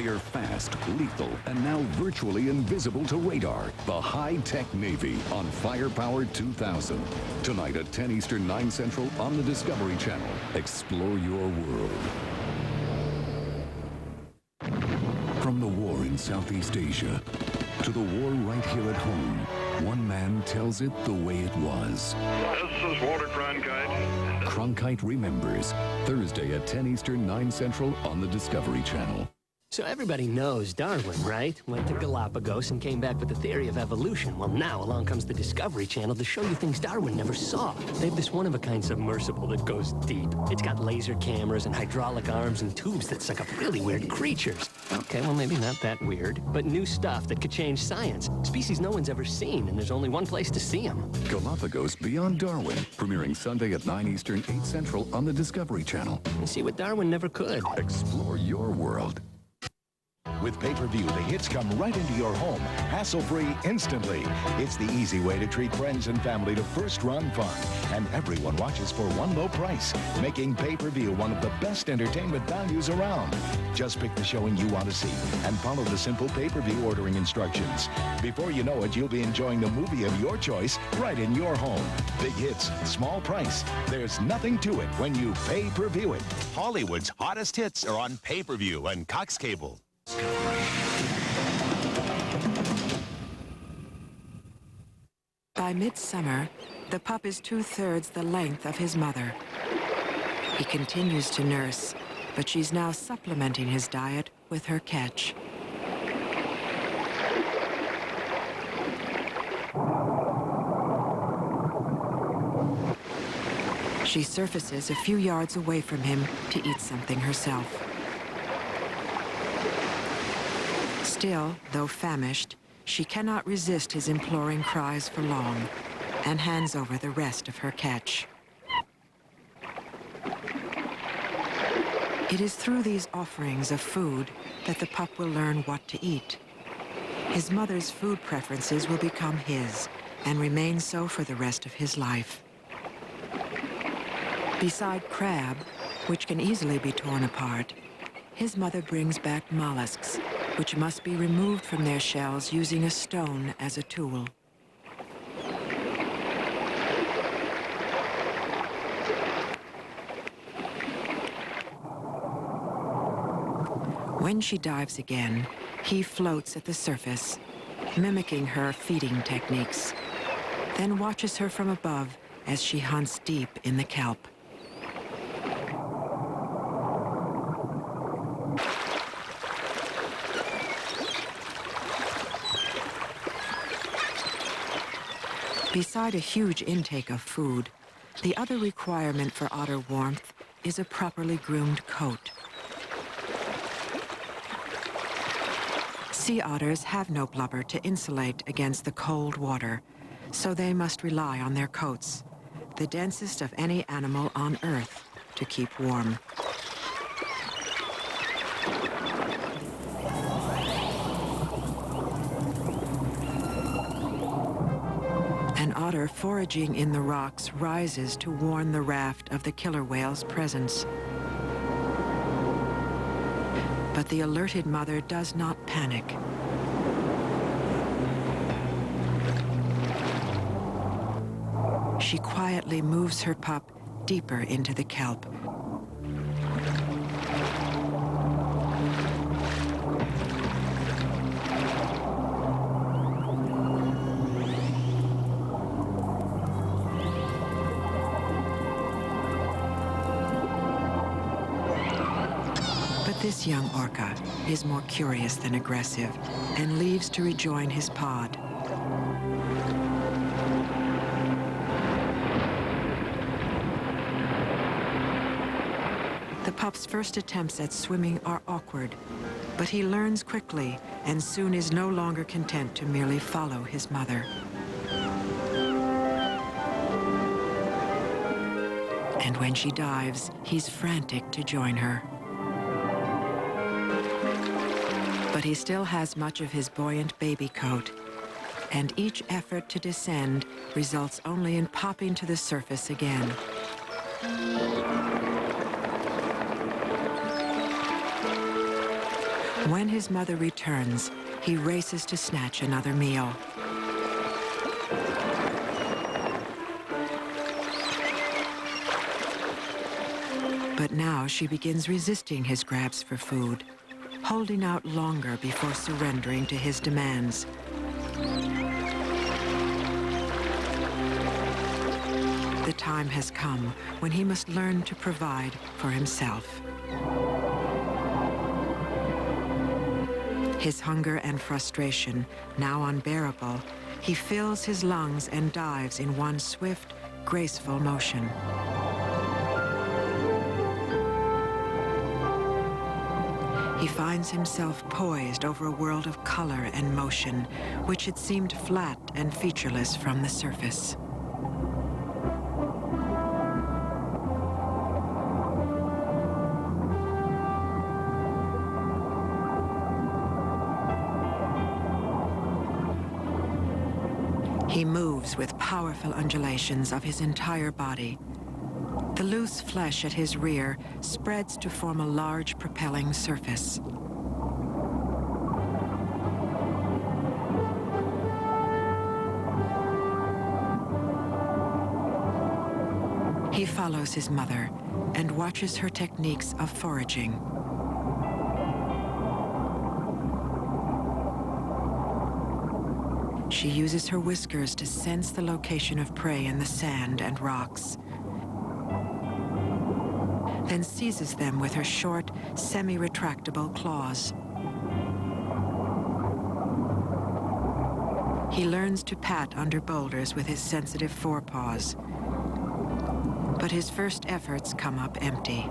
They're fast, lethal, and now virtually invisible to radar. The high-tech Navy on Firepower 2000. Tonight at 10 Eastern, 9 Central on the Discovery Channel. Explore your world. From the war in Southeast Asia to the war right here at home, one man tells it the way it was. This is Walter Cronkite. Cronkite Remembers, Thursday at 10 Eastern, 9 Central on the Discovery Channel. So everybody knows Darwin, right? Went to Galapagos and came back with the theory of evolution. Well, now along comes the Discovery Channel to show you things Darwin never saw. They have this one-of-a-kind submersible that goes deep. It's got laser cameras and hydraulic arms and tubes that suck up really weird creatures. Okay, well, maybe not that weird, but new stuff that could change science. Species no one's ever seen, and there's only one place to see them. Galapagos Beyond Darwin, premiering Sunday at 9 Eastern, 8 Central on the Discovery Channel. And see what Darwin never could. Explore your world. With pay-per-view, the hits come right into your home, hassle-free, instantly. It's the easy way to treat friends and family to first-run fun. And everyone watches for one low price, making pay-per-view one of the best entertainment values around. Just pick the showing you want to see and follow the simple pay-per-view ordering instructions. Before you know it, you'll be enjoying the movie of your choice right in your home. Big hits, small price. There's nothing to it when you pay-per-view it. Hollywood's hottest hits are on pay-per-view and Cox Cable. By midsummer, the pup is 2/3 the length of his mother. He continues to nurse, but she's now supplementing his diet with her catch. She surfaces a few yards away from him to eat something herself. Still, though famished, she cannot resist his imploring cries for long and hands over the rest of her catch. It is through these offerings of food that the pup will learn what to eat. His mother's food preferences will become his and remain so for the rest of his life. Beside crab, which can easily be torn apart, his mother brings back mollusks, which must be removed from their shells using a stone as a tool. When she dives again, he floats at the surface, mimicking her feeding techniques, then watches her from above as she hunts deep in the kelp. Beside a huge intake of food, the other requirement for otter warmth is a properly groomed coat. Sea otters have no blubber to insulate against the cold water, so they must rely on their coats, the densest of any animal on Earth, to keep warm. An otter foraging in the rocks rises to warn the raft of the killer whale's presence. But the alerted mother does not panic. She quietly moves her pup deeper into the kelp. This young orca is more curious than aggressive and leaves to rejoin his pod. The pup's first attempts at swimming are awkward, but he learns quickly and soon is no longer content to merely follow his mother. And when she dives, he's frantic to join her. But he still has much of his buoyant baby coat, and each effort to descend results only in popping to the surface again. When his mother returns, he races to snatch another meal. But now she begins resisting his grabs for food, holding out longer before surrendering to his demands. The time has come when he must learn to provide for himself. His hunger and frustration now unbearable, he fills his lungs and dives in one swift, graceful motion. He finds himself poised over a world of color and motion, which had seemed flat and featureless from the surface. He moves with powerful undulations of his entire body. The loose flesh at his rear spreads to form a large propelling surface. He follows his mother and watches her techniques of foraging. She uses her whiskers to sense the location of prey in the sand and rocks, then seizes them with her short, semi-retractable claws. He learns to pat under boulders with his sensitive forepaws, but his first efforts come up empty.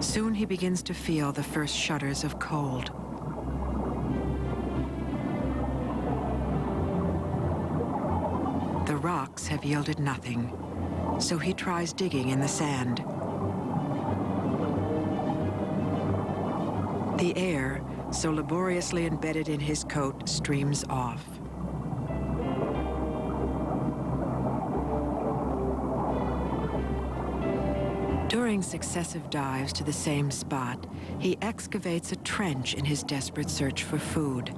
Soon he begins to feel the first shudders of cold. The rocks have yielded nothing, so he tries digging in the sand. The air, so laboriously embedded in his coat, streams off. During successive dives to the same spot, he excavates a trench in his desperate search for food.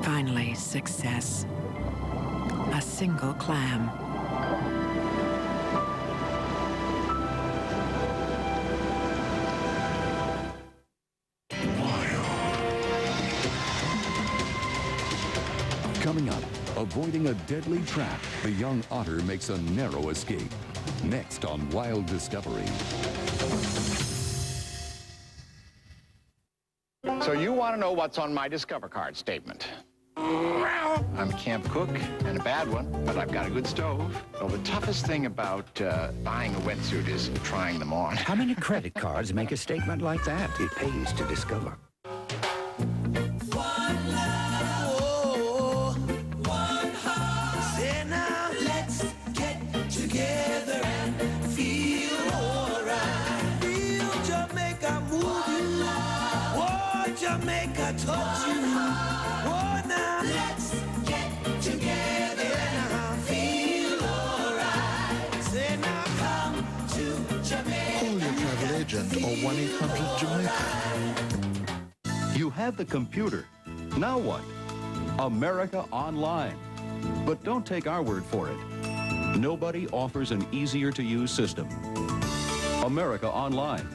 Finally, success. A single clam. Coming up, avoiding a deadly trap, the young otter makes a narrow escape. Next on Wild Discovery. So you want to know what's on my Discover card statement? I'm a camp cook and a bad one, but I've got a good stove. Well, the toughest thing about buying a wetsuit is trying them on. How many credit cards make a statement like that? It pays to discover. Jamaica touch you. Oh, now let's get together and feel alright. Say now come to Jamaica. Call your travel agent or 1-800-JAMAICA. You have the computer. Now what? America Online. But don't take our word for it. Nobody offers an easier-to-use system. America Online.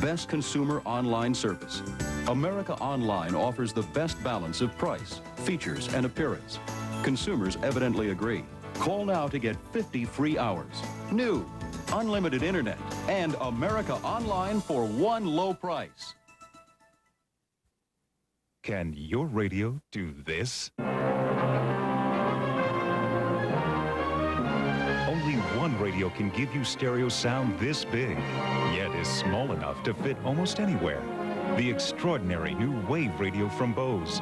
Best consumer online service. America Online offers the best balance of price, features, and appearance. Consumers evidently agree. Call now to get 50 free hours. New, unlimited internet, and America Online for one low price. Can your radio do this? Only one radio can give you stereo sound this big, yet is small enough to fit almost anywhere. The extraordinary new Wave radio from Bose.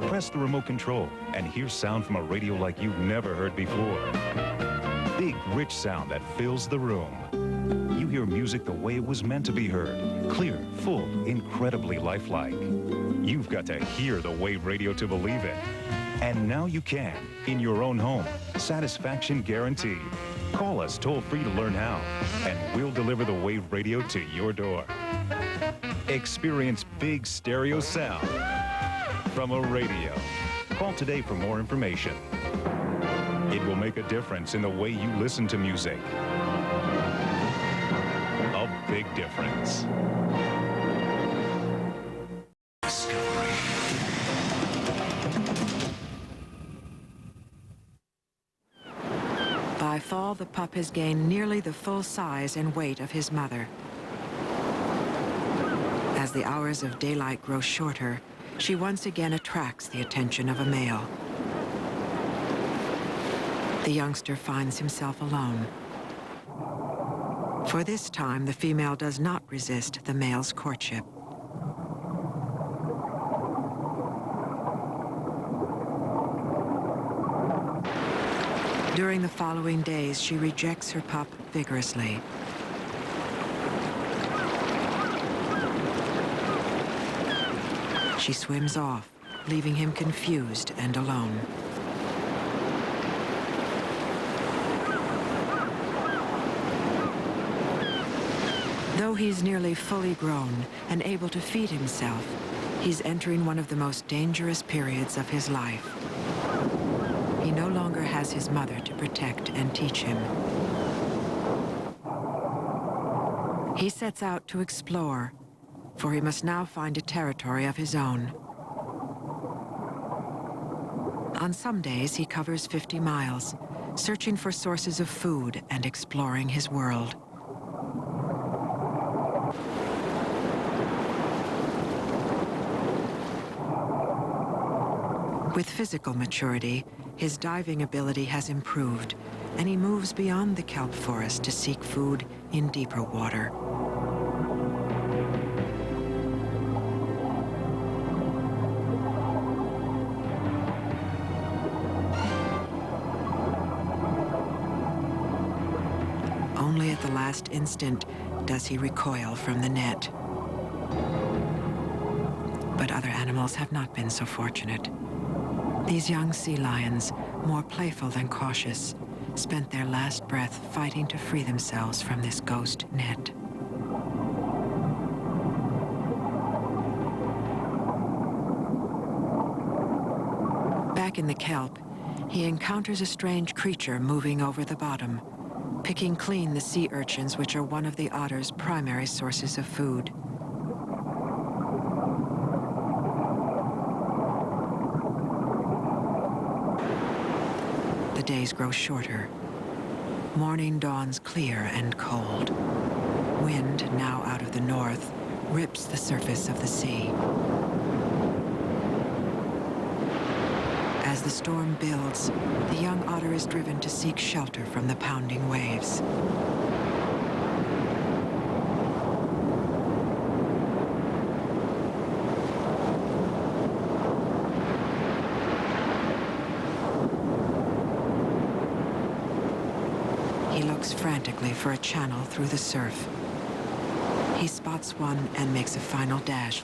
Press the remote control and hear sound from a radio like you've never heard before. Big, rich sound that fills the room. You hear music the way it was meant to be heard. Clear, full, incredibly lifelike. You've got to hear the Wave radio to believe it. And now you can, in your own home. Satisfaction guaranteed. Call us toll-free to learn how, and we'll deliver the Wave Radio to your door. Experience big stereo sound from a radio. Call today for more information. It will make a difference in the way you listen to music. A big difference. By fall, the pup has gained nearly the full size and weight of his mother. As the hours of daylight grow shorter, she once again attracts the attention of a male. The youngster finds himself alone. For this time, the female does not resist the male's courtship. During the following days, she rejects her pup vigorously. She swims off, leaving him confused and alone. Though he's nearly fully grown and able to feed himself, he's entering one of the most dangerous periods of his life. He no longer has his mother to protect and teach him. He sets out to explore, for he must now find a territory of his own. On some days, he covers 50 miles, searching for sources of food and exploring his world. With physical maturity, his diving ability has improved, and he moves beyond the kelp forest to seek food in deeper water. Only at the last instant does he recoil from the net. But other animals have not been so fortunate. These young sea lions, more playful than cautious, spent their last breath fighting to free themselves from this ghost net. Back in the kelp, he encounters a strange creature moving over the bottom, picking clean the sea urchins, which are one of the otter's primary sources of food. The days grow shorter. Morning dawns clear and cold. Wind, now out of the north, rips the surface of the sea. As the storm builds, the young otter is driven to seek shelter from the pounding waves. He looks frantically for a channel through the surf. He spots one and makes a final dash.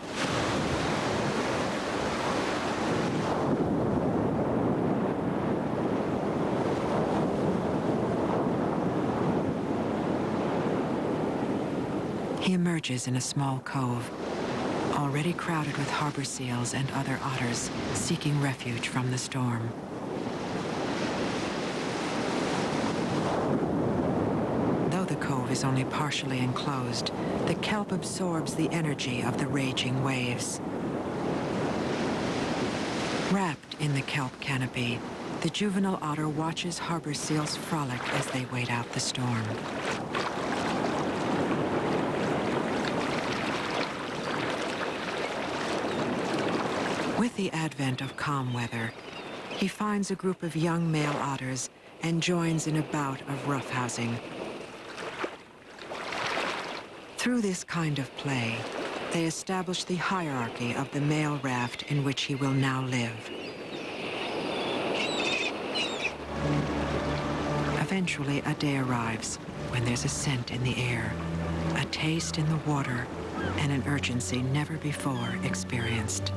He emerges in a small cove, already crowded with harbor seals and other otters seeking refuge from the storm. Though the cove is only partially enclosed, the kelp absorbs the energy of the raging waves. Wrapped in the kelp canopy, the juvenile otter watches harbor seals frolic as they wait out the storm. With the advent of calm weather, he finds a group of young male otters and joins in a bout of roughhousing. Through this kind of play, they establish the hierarchy of the male raft in which he will now live. Eventually, a day arrives when there's a scent in the air, a taste in the water, and an urgency never before experienced.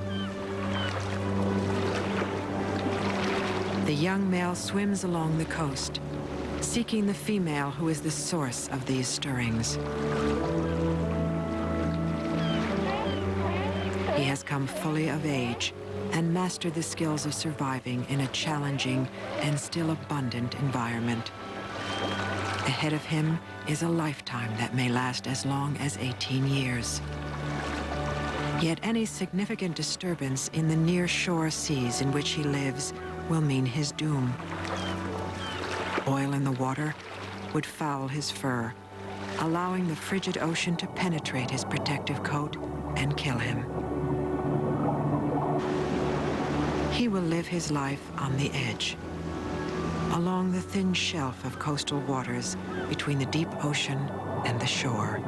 The young male swims along the coast, seeking the female who is the source of these stirrings. He has come fully of age and mastered the skills of surviving in a challenging and still abundant environment. Ahead of him is a lifetime that may last as long as 18 years. Yet any significant disturbance in the near-shore seas in which he lives will mean his doom. Oil in the water would foul his fur, allowing the frigid ocean to penetrate his protective coat and kill him. He will live his life on the edge, along the thin shelf of coastal waters between the deep ocean and the shore,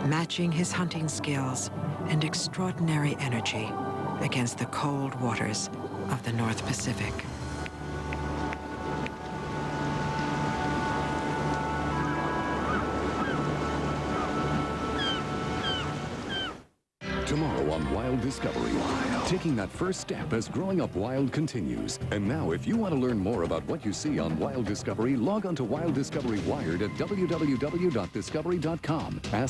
matching his hunting skills and extraordinary energy against the cold waters of the North Pacific. Tomorrow on Wild Discovery, taking that first step as growing up wild continues. And now, if you want to learn more about what you see on Wild Discovery, log on to Wild Discovery Wired at www.discovery.com. Ask